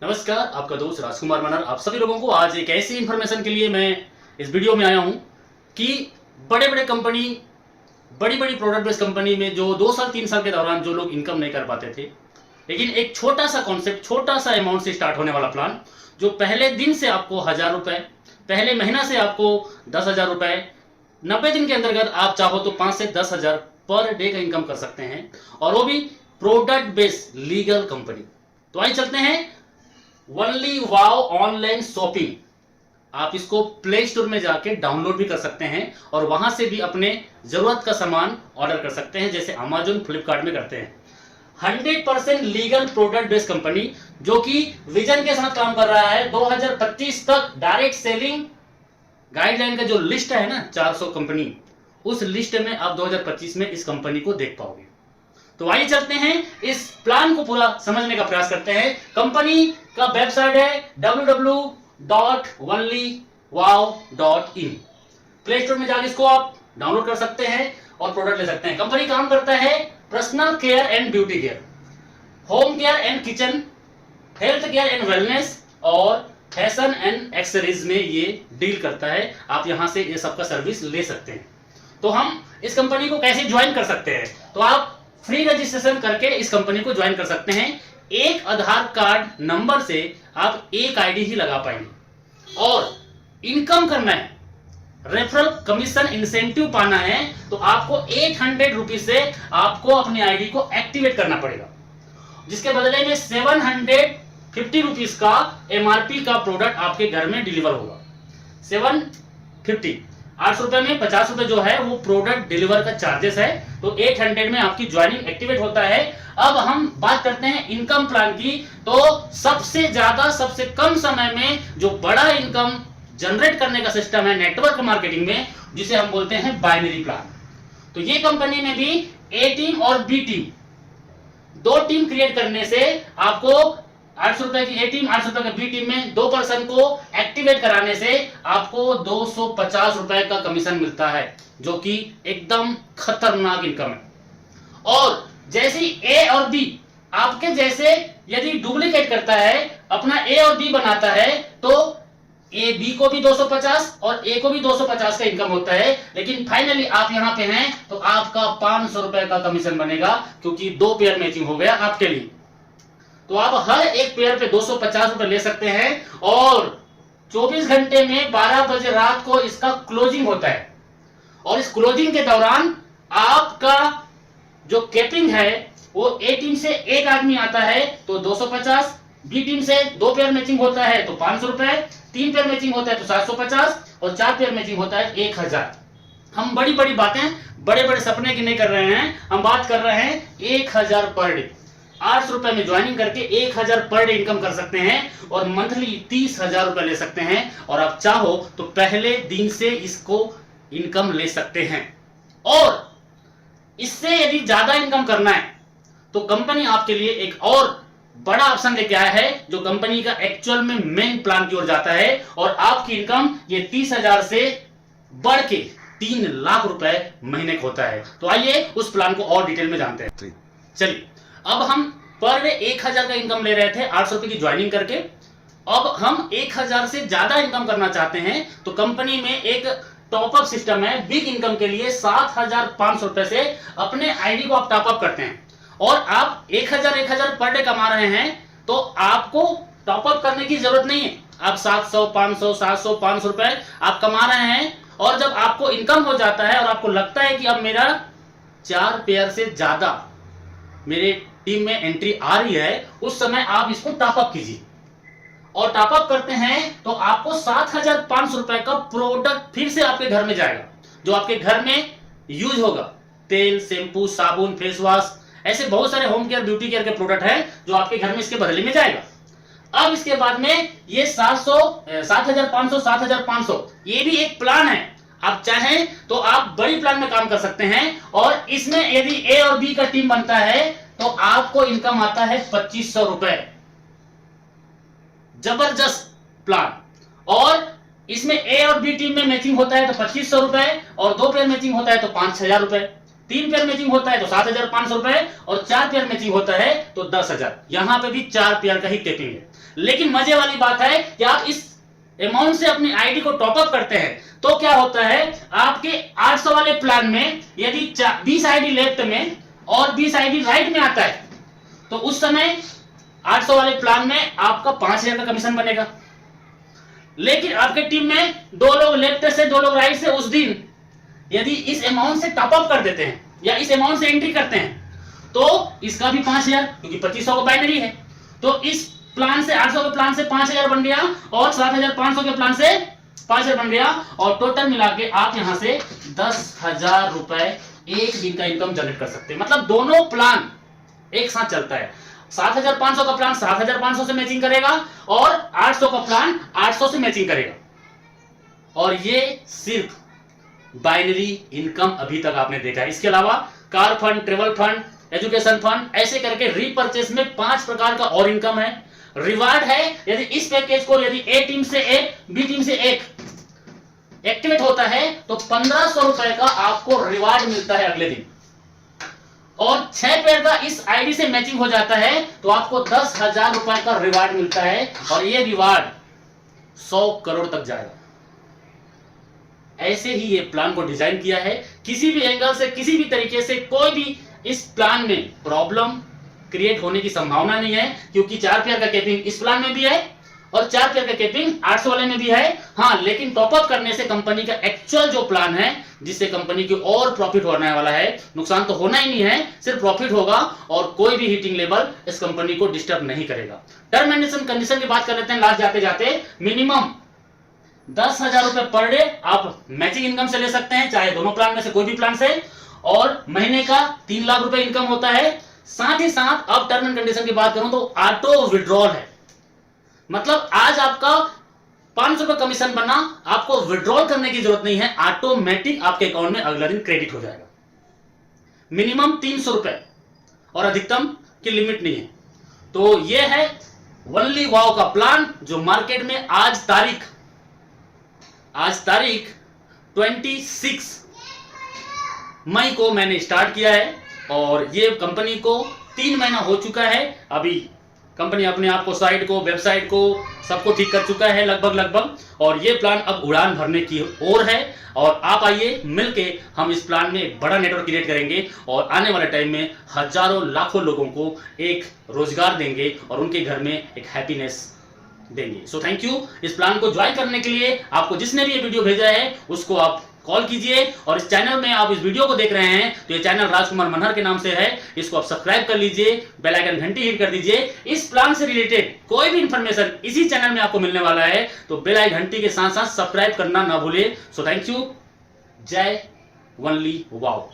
नमस्कार, आपका दोस्त राजकुमार मनर आप सभी लोगों को आज एक ऐसी इंफॉर्मेशन के लिए मैं इस वीडियो में आया हूं कि बड़े बड़े कंपनी, बड़ी बड़ी प्रोडक्ट बेस्ड कंपनी में जो 2 साल 3 साल के दौरान जो लोग इनकम नहीं कर पाते थे, लेकिन एक छोटा सा कॉन्सेप्ट, छोटा सा अमाउंट से स्टार्ट होने वाला प्लान जो पहले दिन से आपको 1000 रुपए, पहले महीना से आपको 10,000 रुपए, 90 दिन के अंतर्गत आप चाहो तो 5 से 10,000 पर डे का इनकम कर सकते हैं, और वो भी प्रोडक्ट बेस्ड लीगल कंपनी। तो आइए चलते हैं ओनली वाव ऑनलाइन शॉपिंग। आप इसको प्ले स्टोर में जाके डाउनलोड भी कर सकते हैं और वहां से भी अपने जरूरत का सामान ऑर्डर कर सकते हैं, जैसे अमेजोन, फ्लिपकार्ट में करते हैं। 100% लीगल प्रोडक्ट बेस्ड कंपनी जो कि विजन के साथ काम कर रहा है। 2025 तक डायरेक्ट सेलिंग गाइडलाइन का जो लिस्ट है ना, 400 कंपनी, उस लिस्ट में आप 2025 में इस कंपनी को देख पाओगे। तो आइए चलते हैं, इस प्लान को पूरा समझने का प्रयास करते हैं। कंपनी का वेबसाइट है www.onlywow.in। प्ले स्टोर में जाकर इसको आप डाउनलोड कर सकते हैं और प्रोडक्ट ले सकते हैं। कंपनी काम करता है personal care and beauty care, home care and kitchen, health care and wellness और फैशन एंड एक्सेसरीज में ये डील करता है। आप यहां से ये सबका सर्विस ले सकते हैं। तो हम इस कंपनी को कैसे ज्वाइन कर सकते हैं? तो आप फ्री रजिस्ट्रेशन करके इस कंपनी को ज्वाइन कर सकते हैं। एक आधार कार्ड नंबर से आप एक आईडी ही लगा पाएंगे और इनकम करना है, रेफरल कमीशन इंसेंटिव पाना है, तो आपको 800 रुपीज से आपको अपनी आईडी को एक्टिवेट करना पड़ेगा, जिसके बदले में 750 रुपीज का एमआरपी का प्रोडक्ट आपके घर में डिलीवर होगा। 750, 800 रुपए में 50 रुपए जो है वो प्रोडक्ट डिलीवर का चार्जेस है। तो 800 में आपकी ज्वाइनिंग एक्टिवेट होता है। अब हम बात करते हैं इनकम प्लान की। तो सबसे ज्यादा, सबसे कम समय में जो बड़ा इनकम जनरेट करने का सिस्टम है नेटवर्क मार्केटिंग में, जिसे हम बोलते हैं बाइनरी प्लान। तो ये कंपनी में भी ए टीम और बी टीम, 2 टीम क्रिएट करने से आपको 800 रुपए की ए टीम, 800 रुपए की बी टीम में 2 पर्सन को एक्टिवेट कराने से आपको 250 रुपए का कमीशन मिलता है, जो कि एकदम खतरनाक इनकम है। और जैसी ए और बी आपके जैसे यदि डुप्लीकेट करता है, अपना ए और बी बनाता है, तो ए बी को भी 250 और ए को भी 250 का इनकम होता है। लेकिन फाइनली आप यहां पे हैं तो आपका 500 रुपए का कमीशन बनेगा, क्योंकि 2 पेयर मैचिंग हो गया आपके लिए। तो आप हर एक पेयर पे 250 रुपए ले सकते हैं और 24 घंटे में 12 बजे रात को इसका क्लोजिंग होता है। और इस क्लोजिंग के दौरान आपका जो कैपिंग है वो ए टीम से एक आदमी आता है तो 250, बी टीम से 2 पेयर मैचिंग होता है तो 500 रुपए, 3 पेयर मैचिंग होता है तो 750 और 4 पेयर मैचिंग होता है 1000। हम बड़ी बड़ी बातें, बड़े बड़े सपने की नहीं कर रहे हैं, हम बात कर रहे हैं 1000 पर डे। 800 रुपए में ज्वाइनिंग करके 1000 पर डे इनकम कर सकते हैं और मंथली 30,000 रुपए ले सकते हैं। और आप चाहो तो पहले दिन से इसको इनकम ले सकते हैं। और इससे यदि ज्यादा इनकम करना है तो कंपनी आपके लिए एक और बड़ा ऑप्शन लेके आया है, जो कंपनी का एक्चुअल में मेन प्लान की ओर जाता है। और आपकी इनकम ये 30,000 से बढ़ के 3 लाख रुपए महीने का होता है। तो आइए उस प्लान को और डिटेल में जानते हैं। चलिए, अब हम पर डे 1000 का इनकम ले रहे थे 800 रुपए की ज्वाइनिंग करके। अब हम 1000 से ज्यादा इनकम करना चाहते हैं तो कंपनी में एक टॉपअप सिस्टम है। बिग इनकम के लिए 7,500 रुपए से अपने आईडी को आप टॉपअप करते हैं और आप 1000 पर डे कमा रहे हैं तो आपको टॉपअप करने की जरूरत नहीं है। आप 700, 500, 700, 500 रुपए आप कमा रहे हैं और जब आपको इनकम हो जाता है और आपको लगता है कि अब मेरा 4 पेयर से ज्यादा मेरे टीम में एंट्री आ रही है, उस समय आप इसको टॉपअप कीजिए। और टॉपअप करते हैं तो आपको 7,500 रुपए का प्रोडक्ट फिर से आपके घर में जाएगा, जो आपके घर में यूज होगा। तेल, शैम्पू, साबुन, फेस वॉश, ऐसे बहुत सारे होम केयर, ब्यूटी केयर के प्रोडक्ट हैं जो आपके घर में इसके बदले में जाएगा। अब इसके बाद में ये 7,500, 7,500 ये भी एक प्लान है। आप चाहें तो आप बड़ी प्लान में काम कर सकते हैं और इसमें यदि ए और बी का टीम बनता है तो आपको इनकम आता है 2500 रुपए। जबरदस्त प्लान। और इसमें ए और बी टीम में मैचिंग होता है तो 2500 रुपए और 2 पेयर मैचिंग होता है तो 5,000 रुपए, 3 पेयर मैचिंग होता है तो 7,500 रुपए और 4 पेयर मैचिंग होता है तो 10,000। यहां पे भी 4 पेयर का ही टेपिंग है। लेकिन मजे वाली बात है कि आप इस अमाउंट से अपनी आईडी को टॉपअप करते हैं तो क्या होता है, आपके 800 वाले प्लान में यदि 20 आईडी लेफ्ट में और 20 आईडी राइट में आता है तो उस समय 800 वाले प्लान में आपका 5000 का कमीशन बनेगा। लेकिन आपके टीम में 2 लोग लेफ्ट से 2 लोग राइट से उस दिन यदि इस अमाउंट से टॉपअप कर देते हैं या इस अमाउंट से एंट्री करते हैं तो इसका भी 5000, क्योंकि 2500 का बाइनरी है। तो इस प्लान से 800 के प्लान से 5000 बन गया और 7500 के प्लान से 5000 बन गया और टोटल मिला के आप यहां से 10,000 रुपए एक दिन का इनकम जनरेट कर सकते हैं। मतलब दोनों प्लान एक साथ चलता है। 7500 का प्लान 7500 से मैचिंग करेगा और 800 का प्लान 800 से मैचिंग करेगा। और ये सिर्फ बाइनरी इनकम अभी तक आपने देखा है। इसके अलावा car fund, travel fund, education fund, ऐसे करके रीपर्चेस में 5 प्रकार का और इनकम है। रिवार्ड है, यदि इस पैकेज को यदि ए टीम से 1, बी टीम से 1 एक्टिवेट होता है तो 1500 रुपए का आपको रिवार्ड मिलता है अगले दिन। और 6 पेयर का इस आईडी से मैचिंग हो जाता है तो आपको 10,000 रुपए का रिवार्ड मिलता है और ये रिवार्ड 100 करोड़ तक जाएगा। ऐसे ही ये प्लान को डिजाइन किया है। किसी भी एंगल से, किसी भी तरीके से कोई भी इस प्लान में प्रॉब्लम क्रिएट होने की संभावना नहीं है, क्योंकि 4 पेयर का कैपिंग इस प्लान में भी है और 4 पेयर का कैपिंग 800 वाले में भी है। हाँ, लेकिन टॉपअप करने से कंपनी का एक्चुअल जो प्लान है, जिससे कंपनी की और प्रॉफिट होने वाला है, नुकसान तो होना ही नहीं है, सिर्फ प्रॉफिट होगा और कोई भी हीटिंग लेवल इस कंपनी को डिस्टर्ब नहीं करेगा। टर्म एंड कंडीशन की बात कर लेते हैं लास्ट जाते जाते। मिनिमम 10,000 रुपए पर डे आप मैचिंग इनकम से ले सकते हैं, चाहे दोनों प्लान में से कोई भी प्लान से, और महीने का 3 लाख रुपए इनकम होता है। साथ ही साथ अब टर्म एंड कंडीशन की बात करूं तो ऑटो विड्रॉल है। मतलब आज आपका 500 रुपए कमीशन बना, आपको विड्रॉल करने की जरूरत नहीं है, ऑटोमेटिक आपके अकाउंट में अगला दिन क्रेडिट हो जाएगा। मिनिमम 300 रुपए और अधिकतम की लिमिट नहीं है। तो यह है ओनली वाव का प्लान जो मार्केट में आज तारीख 26 मई को मैंने स्टार्ट किया है और ये कंपनी को 3 महीना हो चुका है। अभी कंपनी अपने आप को, साइट को, वेबसाइट को, सबको ठीक कर चुका है लगभग। और ये प्लान अब उड़ान भरने की ओर है और आप आइए मिलके हम इस प्लान में एक बड़ा नेटवर्क क्रिएट करेंगे और आने वाले टाइम में हजारों लाखों लोगों को एक रोजगार देंगे और उनके घर में एक हैप्पीनेस देंगे। So thank you. इस प्लान को ज्वाइन करने के लिए आपको जिसने भी ये वीडियो भेजा है उसको आप कॉल कीजिए। और इस चैनल में आप इस वीडियो को देख रहे हैं तो ये चैनल राजकुमार मनहर के नाम से है, इसको आप सब्सक्राइब कर लीजिए, बेल आइकन घंटी हिट कर दीजिए। इस प्लान से रिलेटेड कोई भी इंफॉर्मेशन इसी चैनल में आपको मिलने वाला है, तो बेल आइकन घंटी के साथ साथ सब्सक्राइब करना ना भूलिए। So thank you. जय ओनली वाव।